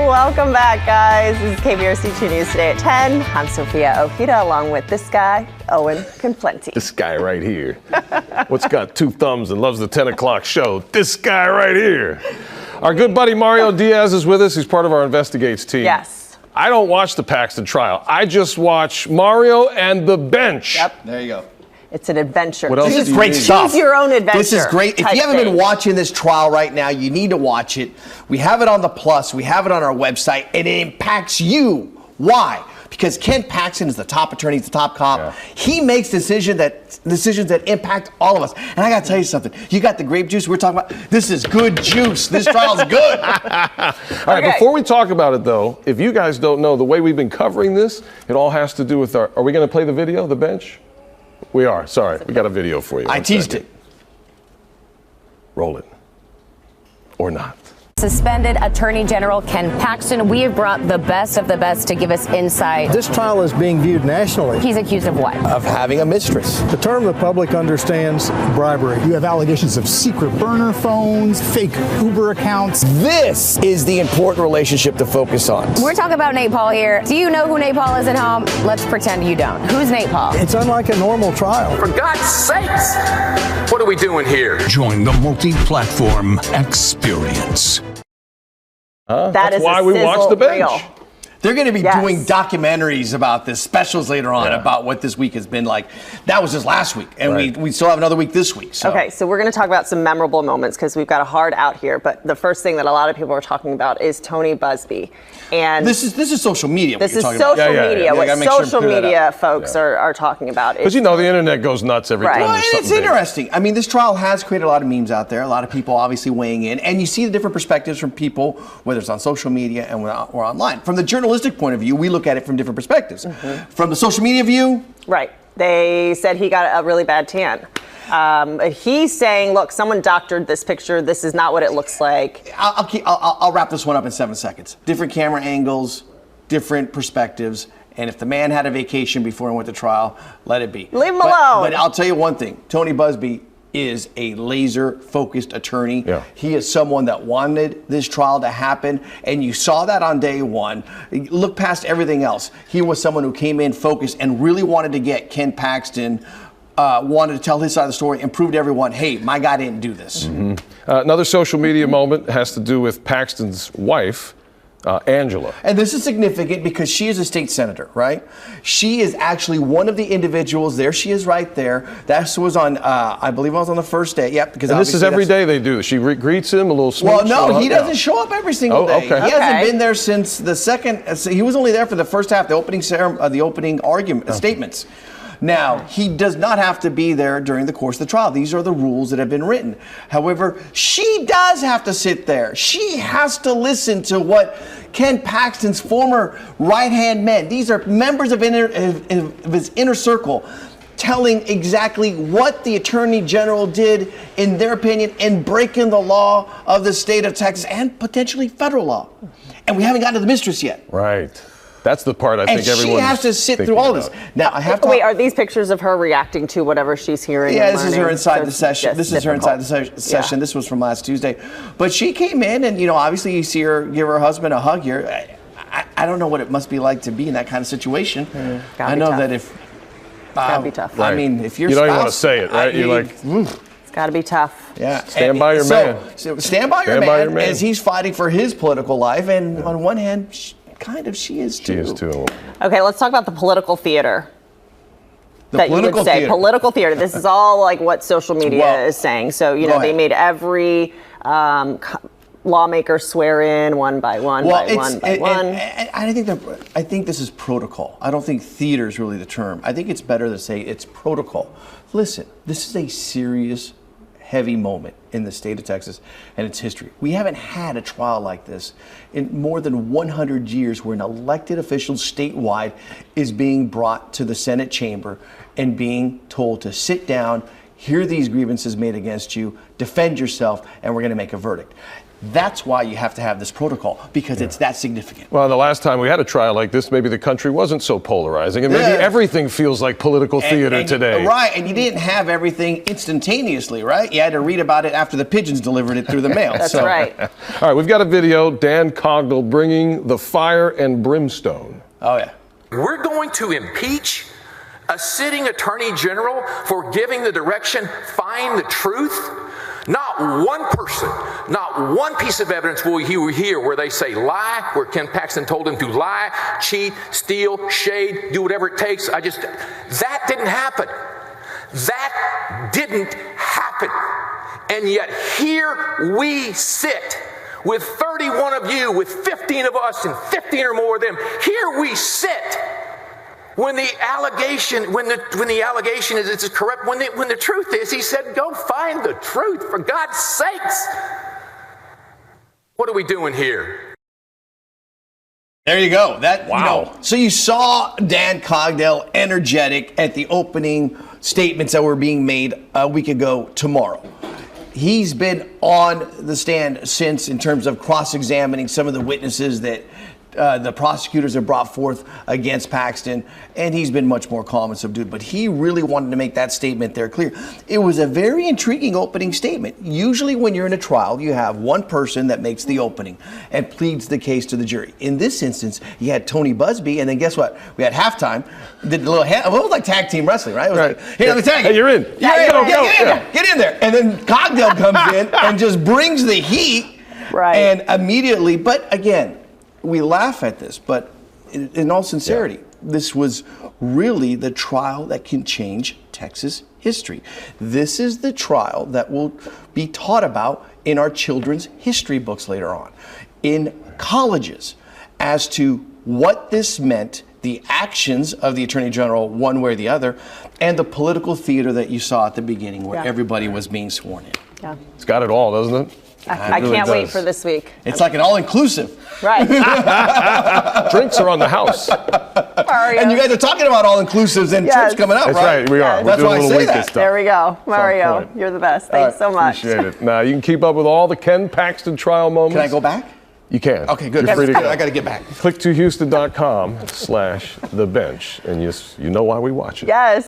Welcome back, guys. This is KBRC 2 News Today at 10. I'm Sophia Okita, along with this guy, Owen Conflenti. This guy right here. What's got two thumbs and loves the 10 o'clock show? This guy right here. Our good buddy Mario Diaz is with us. He's part of our Investigates team. Yes. I don't watch the Paxton trial. I just watch Mario and the bench. Yep. There you go. It's an adventure. What else This do is you great need? stuff. Choose your own adventure. This is great. If you haven't been watching this trial right now, you need to watch it. We have it on the Plus. We have it on our website, and it impacts you. Why? Because Ken Paxton is the top attorney, he's the top cop. Yeah. He makes decisions that impact all of us. And I got to tell you something. You got the grape juice we're talking about. This is good juice. This trial's good. All right, before we talk about it, though, if you guys don't know, the way we've been covering this, it all has to do with our... Are we going to play the video, the bench? We are. Sorry. We got a video for you. I teased it. Roll it. Or not. Suspended Attorney General Ken Paxton. We have brought the best of the best to give us insight. This trial is being viewed nationally. He's accused of what? Of having a mistress. The term the public understands, bribery. You have allegations of secret burner phones, fake Uber accounts. This is the important relationship to focus on. We're talking about Nate Paul here. Do you know who Nate Paul is at home? Let's pretend you don't. Who's Nate Paul? It's unlike a normal trial. For God's sakes, what are we doing here? Join the multi-platform experience. That's why we watch the bench. Reel. They're going to be doing documentaries about this, specials later on about what this week has been like. That was just last week, and we still have another week this week. So. Okay, so we're going to talk about some memorable moments because we've got a hard out here. But the first thing that a lot of people are talking about is Tony Busby. And this is social media. This is talking social about. media. What social media that folks are talking about. Because you know the internet goes nuts every time. Right. There's Well, it's something big. interesting. I mean, this trial has created a lot of memes out there. A lot of people obviously weighing in, and you see the different perspectives from people, whether it's on social media and or online. From the journalistic point of view, we look at it from different perspectives. From the social media view, right? They said he got a really bad tan. He's saying, look, someone doctored this picture. This is not what it looks like. I'll wrap this one up in 7 seconds. Different camera angles, different perspectives. And if the man had a vacation before he went to trial, let it be. Leave him alone. But I'll tell you one thing. Tony Busby is a laser-focused attorney. Yeah. He is someone that wanted this trial to happen, and you saw that on day one. Look past everything else. He was someone who came in focused and really wanted to get Ken Paxton, wanted to tell his side of the story and prove to everyone, hey, my guy didn't do this. Another social media moment has to do with Paxton's wife, Angela. And this is significant because she is a state senator, right? She is actually one of the individuals. There she is right there. That was on, I believe it was on the first day. Yep. Because And this is every day they do. She greets him, a little smooch. Well, no, he doesn't show up every single day. Okay. He hasn't been there since the second. He was only there for the first half, the opening argument statements. Now, he does not have to be there during the course of the trial. These are the rules that have been written. However, she does have to sit there. She has to listen to what Ken Paxton's former right-hand men, these are members of his inner circle, telling exactly what the Attorney General did, in their opinion, in breaking the law of the state of Texas and potentially federal law. And we haven't gotten to the mistress yet. Right. That's the part I think everyone. And she has to sit through all this. Now, I have to. Wait, are these pictures of her reacting to whatever she's hearing? Yeah, and this is learning? her inside So the session. This is her inside the session. Yeah. This was from last Tuesday. But she came in, and obviously you see her give her husband a hug here. I don't know what it must be like to be in that kind of situation. I know that if. It's gotta be tough. I mean, if you're. You don't even want to say it, right? You're like. It's gotta be tough. Yeah. Stand by your man. So stand by your man as he's fighting for his political life. And on one hand, she is too. She is too. Okay, let's talk about the political theater. That you would say political theater. This is all like what social media is saying. So they made every lawmaker swear in one by one by one. And I think this is protocol. I don't think theater is really the term. I think it's better to say it's protocol. Listen, this is a serious, heavy moment in the state of Texas and its history. We haven't had a trial like this in more than 100 years where an elected official statewide is being brought to the Senate chamber and being told to sit down, hear these grievances made against you, defend yourself, and we're going to make a verdict. That's why you have to have this protocol, because it's that significant. Well, the last time we had a trial like this, maybe the country wasn't so polarizing, and maybe everything feels like political theater today. Right, and you didn't have everything instantaneously, right? You had to read about it after the pigeons delivered it through the mail. That's right. All right, we've got a video, Dan Cogdell bringing the fire and brimstone. Oh, yeah. We're going to impeach a sitting attorney general for giving the direction, find the truth? Not one person, not one piece of evidence will you hear where they say lie, where Ken Paxton told him to lie, cheat, steal, shade, do whatever it takes. That didn't happen. That didn't happen. And yet here we sit with 31 of you, with 15 of us and 15 or more of them. Here we sit. When the allegation is it's corrupt, when the truth is, he said, go find the truth, for God's sakes. What are we doing here? There you go. So you saw Dan Cogdell energetic at the opening statements that were being made a week ago tomorrow. He's been on the stand since, in terms of cross-examining some of the witnesses that the prosecutors have brought forth against Paxton, and he's been much more calm and subdued. But he really wanted to make that statement there clear. It was a very intriguing opening statement. Usually when you're in a trial, you have one person that makes the opening and pleads the case to the jury. In this instance, you had Tony Busby, and then guess what? We had halftime, did a little it was like tag team wrestling, right? It was like, here, let me tag you. Hey, you're in. Get in there. And then Cogdell comes in and just brings the heat. Right. And immediately, but again, we laugh at this, but in all sincerity, this was really the trial that can change Texas history. This is the trial that will be taught about in our children's history books later on, in colleges, as to what this meant, the actions of the Attorney General one way or the other, and the political theater that you saw at the beginning where everybody was being sworn in. Yeah. It's got it all, doesn't it? I really can't wait does. for this week. It's like an all-inclusive. Right. Drinks are on the house. Mario. And you guys are talking about all-inclusives and trips coming up, That's right? We are. We're That's doing why a I little say week that. this stuff. There we go. Mario, point. you're the best. Thanks so much. Appreciate it. Now, you can keep up with all the Ken Paxton trial moments. Can I go back? You can. Okay, good. You're free to go. I got to get back. Click to Houston.com/thebench, and you know why we watch it. Yes.